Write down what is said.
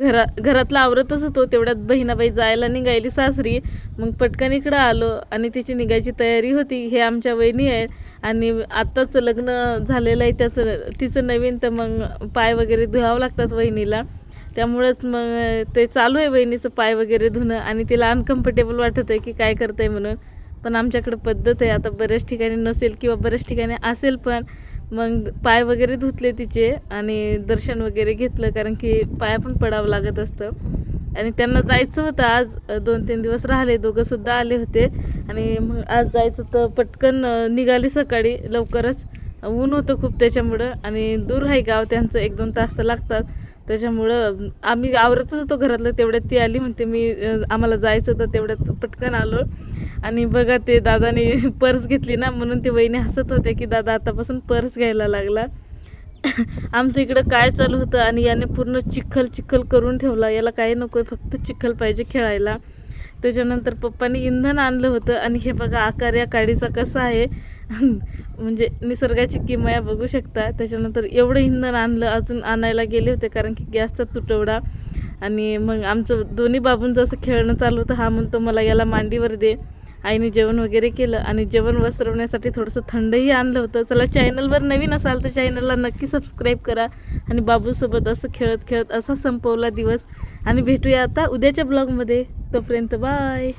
घरातलं आवरतच होतो तेवढ्यात बहिणाबाई जायला निघायली सासरी. मग पटकन इकडं आलो आणि तिची निघायची तयारी होती. हे आमच्या वहिनी आहेत आणि आत्ताच लग्न झालेलं आहे तिचं नवीन, तर मग पाय वगैरे धुवावं लागतात वहिनीला. त्यामुळंच मग ते चालू आहे वहिनीचं पाय वगैरे धुणं आणि तिला अनकम्फर्टेबल वाटत आहे की काय करताय म्हणून. पण आमच्याकडं पद्धत आहे, आता बऱ्याच ठिकाणी नसेल किंवा बऱ्याच ठिकाणी असेल, पण मग पाय वगैरे धुतले तिचे आणि दर्शन वगैरे घेतलं, कारण की पाया पण पडावं लागत असतं. आणि त्यांना जायचं होतं आज, 2-3 दिवस राहिले, दोघंसुद्धा आले होते. आणि मग आज जायचं तर पटकन निघाली सकाळी लवकरच. ऊन होतं खूप त्याच्यामुळं, आणि दूर आहे गाव त्यांचं, 1-2 तास तर लागतात. त्याच्यामुळं आम्ही आवरतच होतो घरातलं, तेवढ्यात ती आली, म्हणते मी आम्हाला जायचं तर तेवढ्यात पटकन आलो. आणि बघा ते दादाने पर्स घेतली ना, म्हणून ते वहिनी हसत होते की दादा आतापासून पर्स घ्यायला लागला. आमचं इकडं काय चालू होतं आणि याने पूर्ण चिखल करून ठेवला. याला काही नको आहे, फक्त चिखल पाहिजे खेळायला. त्याच्यानंतर पप्पांनी इंधन आणलं होतं आणि हे बघा आकार या काडीचा कसा आहे. म्हणजे निसर्गाची किमया बघू शकता. त्याच्यानंतर एवढं इंधन आणलं, अजून आणायला गेले होते कारण की गॅसचा तुटवडा. आणि मग आमचं दोन्ही बाबूंचं असं खेळणं चालू होतं. हा म्हणतो मला याला मांडीवर दे. आईने जेवण वगैरे केलं आणि जेवण वसरवण्यासाठी थोडंसं थंडही आणलं होतं. चला, चॅनलवर नवीन असाल तर चॅनलला नक्की सबस्क्राईब करा. आणि बाबूसोबत असं खेळत खेळत असा संपवला दिवस. आणि भेटूया आता उद्याच्या ब्लॉगमध्ये. तोपर्यंत बाय.